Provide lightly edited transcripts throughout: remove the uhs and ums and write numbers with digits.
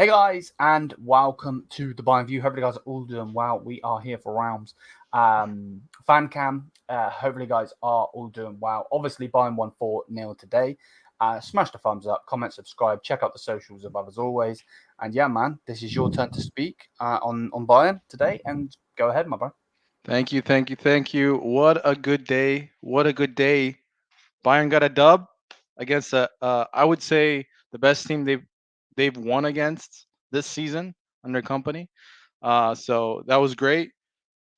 Hey guys, and welcome to the Bayern View. Hopefully, you guys are all doing well. We are here for Raum's fan cam. Hopefully, you guys are all doing well. Obviously, Bayern won 4-0 today. Smash the thumbs up, comment, subscribe, check out the socials above as always. And yeah, man, this is your turn to speak on Bayern today. And go ahead, my bro. Thank you. What a good day. What a good day. Bayern got a dub against I would say the best team they've won against this season under company. So that was great.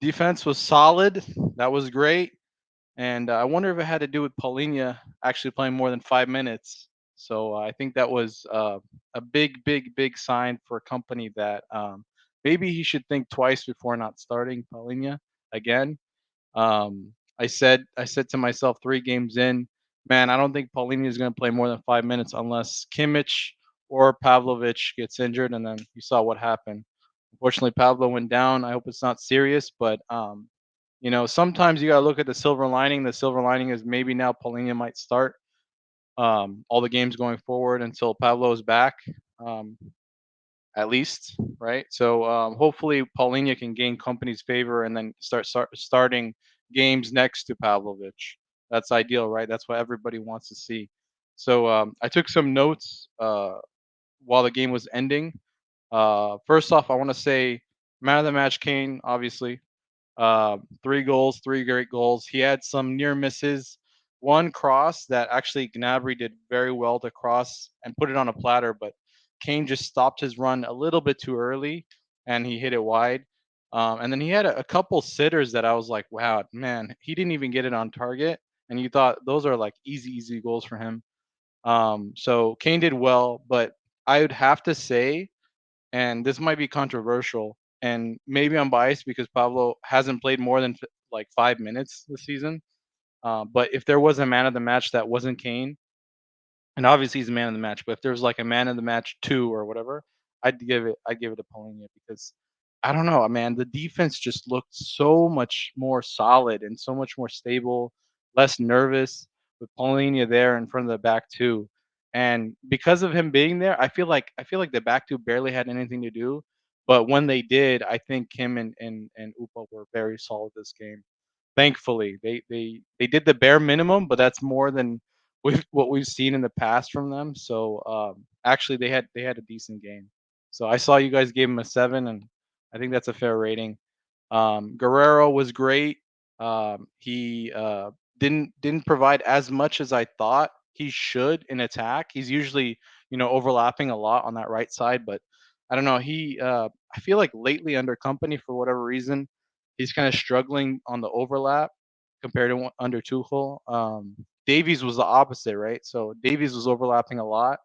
Defense was solid. That was great. And I wonder if it had to do with Paulinho actually playing more than 5 minutes. So I think that was a big sign for a company that maybe he should think twice before not starting Paulinho again. I said to myself 3 games in, man, I don't think Paulinho is going to play more than 5 minutes unless Kimmich or Pavlovich gets injured, and then you saw what happened. Unfortunately, Pavlo went down. I hope it's not serious, but sometimes you gotta look at the silver lining. The silver lining is maybe now Paulinho might start all the games going forward until Pavlo is back. Um, at least, right? So hopefully Paulinho can gain company's favor and then starting games next to Pavlovich. That's ideal, right? That's what everybody wants to see. So I took some notes while the game was ending. First off, I want to say man of the match, Kane, obviously. 3 goals, 3 great goals. He had some near misses. One cross that actually Gnabry did very well to cross and put it on a platter, but Kane just stopped his run a little bit too early and he hit it wide. And then he had a couple sitters that I was like, wow, man, he didn't even get it on target. And you thought those are like easy goals for him. So Kane did well, but I would have to say, and this might be controversial, and maybe I'm biased because Pablo hasn't played more than like 5 minutes this season. But if there was a man of the match that wasn't Kane, and obviously he's a man of the match, but if there was like a man of the match 2 or whatever, I'd give it to Paulinho because I don't know, man. The defense just looked so much more solid and so much more stable, less nervous with Paulinho there in front of the back two. And because of him being there, I feel like the back two barely had anything to do. But when they did, I think him and Upa were very solid this game. Thankfully, they did the bare minimum, but that's more than what we've seen in the past from them. So actually, they had a decent game. So I saw you guys gave him a 7, and I think that's a fair rating. Guerrero was great. He didn't provide as much as I thought he should in attack. He's usually overlapping a lot on that right side, but I don't know. I feel like lately under company for whatever reason, he's kind of struggling on the overlap compared to under Tuchel. Davies was the opposite, right? So Davies was overlapping a lot,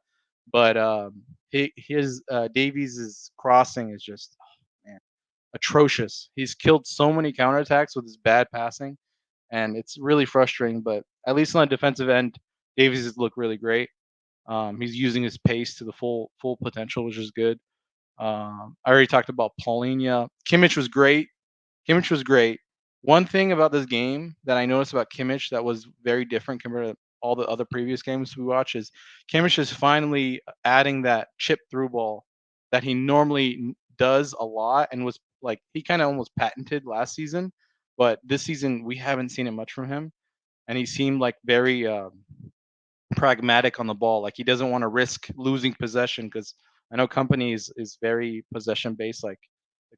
but his Davies' crossing is just man, atrocious. He's killed so many counterattacks with his bad passing, and it's really frustrating. But at least on the defensive end, Davies has looked really great. He's using his pace to the full potential, which is good. I already talked about Paulinho. Kimmich was great. Kimmich was great. One thing about this game that I noticed about Kimmich that was very different compared to all the other previous games we watch is Kimmich is finally adding that chip through ball that he normally does a lot and was like he kind of almost patented last season, but this season we haven't seen it much from him, and he seemed like very pragmatic on the ball. Like he doesn't want to risk losing possession because I know company is very possession based, like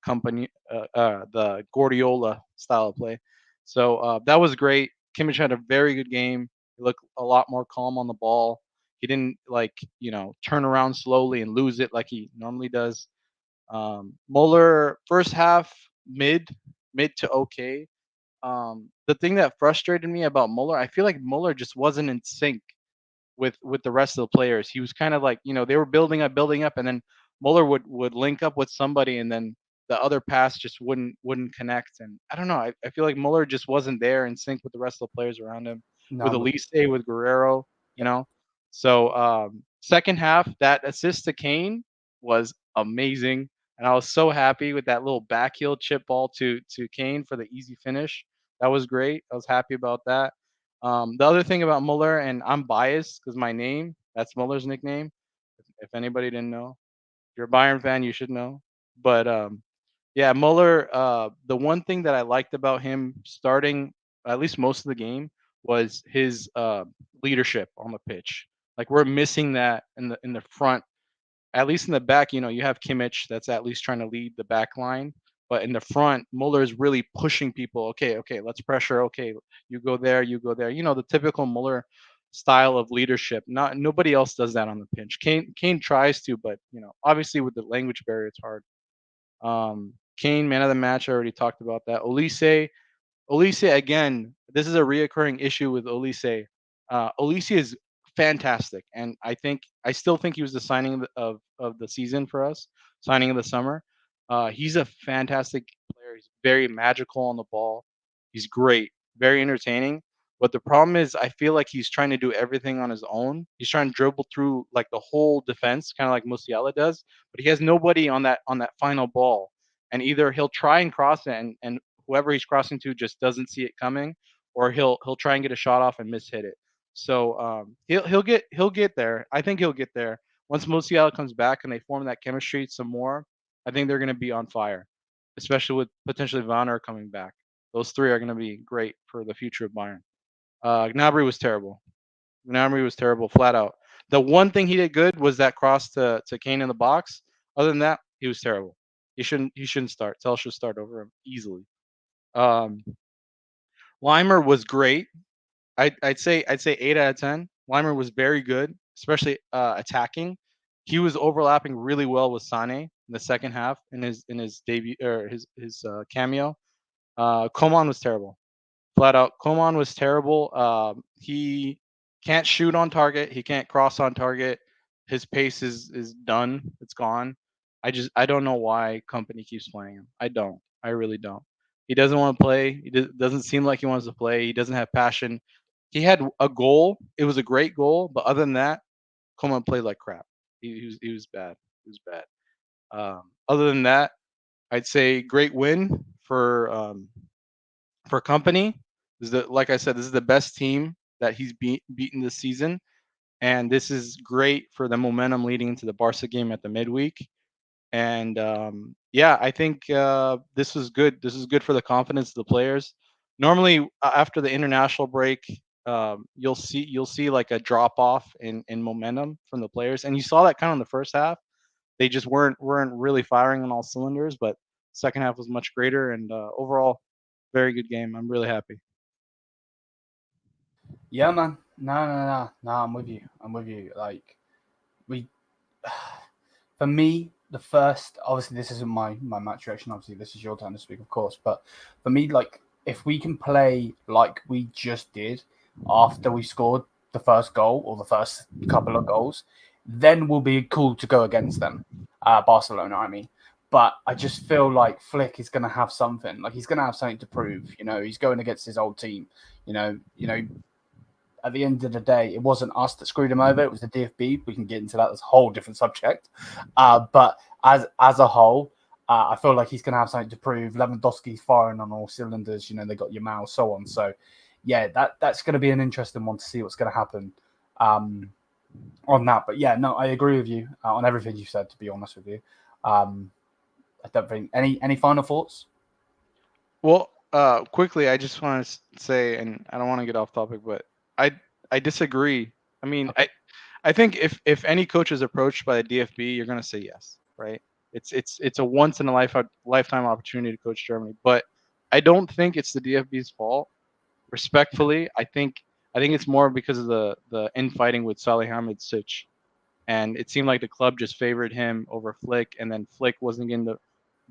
the Guardiola style of play. So that was great. Kimmich had a very good game. He looked a lot more calm on the ball. He didn't like turn around slowly and lose it like he normally does. Muller first half mid to okay. The thing that frustrated me about Muller, I feel like Muller just wasn't in sync with the rest of the players. He was kind of like, they were building up, and then Muller would link up with somebody, and then the other pass just wouldn't connect. And I don't know. I feel like Muller just wasn't there in sync with the rest of the players around him, with No, Elise, with Guerrero, you know. So second half, that assist to Kane was amazing, and I was so happy with that little back heel chip ball to Kane for the easy finish. That was great. I was happy about that. The other thing about Muller, and I'm biased because my name, that's Muller's nickname, if anybody didn't know. you're a Bayern fan, you should know. But yeah, Muller. The one thing that I liked about him starting at least most of the game was his leadership on the pitch. Like we're missing that in the front, at least in the back. You have Kimmich that's at least trying to lead the back line, but in the front, Muller is really pushing people. Okay, okay, let's pressure. Okay, you go there, you go there. The typical Muller style of leadership. Not nobody else does that on the pitch. Kane tries to, but obviously with the language barrier, it's hard. Kane, man of the match. I already talked about that. Olise again. This is a reoccurring issue with Olise. Olise is fantastic, and I still think he was the signing of the season for us, signing of the summer. He's a fantastic player. He's very magical on the ball. He's great, very entertaining. But the problem is, I feel like he's trying to do everything on his own. He's trying to dribble through like the whole defense, kind of like Musiala does. But he has nobody on that final ball, and either he'll try and cross it, and whoever he's crossing to just doesn't see it coming, or he'll try and get a shot off and mishit it. So he'll get there. I think he'll get there once Musiala comes back and they form that chemistry some more. I think they're going to be on fire, especially with potentially Vanner coming back. Those three are going to be great for the future of Bayern. Gnabry was terrible. Gnabry was terrible, flat out. The one thing he did good was that cross to Kane in the box. Other than that, he was terrible. He shouldn't start. Tell should start over him easily. Um, Weimer was great. I'd say 8 out of 10. Weimer was very good, especially attacking. He was overlapping really well with Sane in the second half in his debut or his cameo. Coman was terrible, flat out. Coman was terrible. He can't shoot on target. He can't cross on target. His pace is done. It's gone. I don't know why company keeps playing him. I don't. I really don't. He doesn't want to play. Doesn't seem like he wants to play. He doesn't have passion. He had a goal. It was a great goal, but other than that, Coman played like crap. He was bad. He was bad. Other than that, I'd say great win for company. Like I said, this is the best team that he's beaten this season, and this is great for the momentum leading into the Barca game at the midweek. And yeah, I think this is good. This is good for the confidence of the players. Normally, after the international break, you'll see like a drop off in momentum from the players, and you saw that kind of in the first half. They just weren't really firing on all cylinders, but second half was much greater, and overall, very good game. I'm really happy. Yeah, man. No, no, no, no. I'm with you. I'm with you. Like we, for me, the first. Obviously, this isn't my match reaction. Obviously, this is your turn to speak, of course. But for me, like if we can play like we just did after we scored the first goal or the first couple of goals, then we'll be cool to go against them. Barcelona, I mean. But I just feel like Flick is going to have something. Like he's going to have something to prove. He's going against his old team. At the end of the day, it wasn't us that screwed him over. It was the DFB. We can get into that. That's a whole different subject. But as a whole, I feel like he's going to have something to prove. Lewandowski's firing on all cylinders. They got Yamal, so on. So, yeah, that's going to be an interesting one to see what's going to happen on that. But yeah, no, I agree with you on everything you said. To be honest with you, I don't think any final thoughts. Well, quickly, I just want to say, and I don't want to get off topic, but I I disagree. I mean, Okay. I think if any coach is approached by the DFB, you're gonna say yes, right? It's a once in a lifetime opportunity to coach Germany, but I don't think it's the DFB's fault. Respectfully, I think it's more because of the infighting with Salihamidzic, and it seemed like the club just favored him over Flick, and then Flick wasn't getting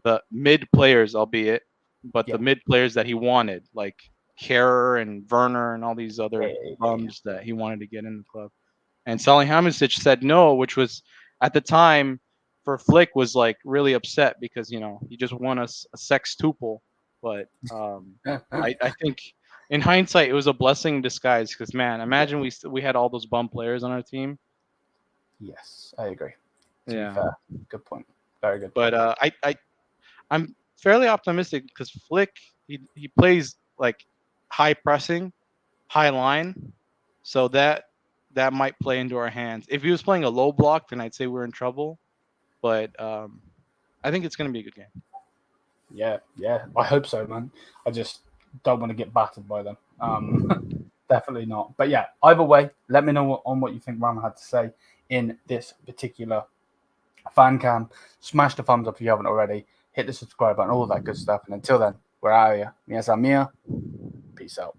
the mid players, albeit, but the Yeah. mid players that he wanted, like Kehrer and Werner and all these Yeah. other Yeah. Yeah. bums that he wanted to get in the club. And Salihamidzic said no, which was at the time for Flick was like really upset because he just won a sextuple. But Yeah. I think in hindsight it was a blessing in disguise because man, Yeah. imagine we had all those bum players on our team. Yes, I agree. To be Yeah, fair, good point. Very good but point. I'm fairly optimistic because Flick he plays like high pressing, high line, so that might play into our hands. If he was playing a low block, then I'd say we're in trouble. but I think it's going to be a good game. Yeah, I hope so, man. I just don't want to get battered by them. Definitely not. But yeah, either way, let me know on what you think Ram had to say in this particular fan cam. Smash the thumbs up if you haven't already. Hit the subscribe button, all that good stuff. And until then, we're out of here. Mia Samia. Peace out.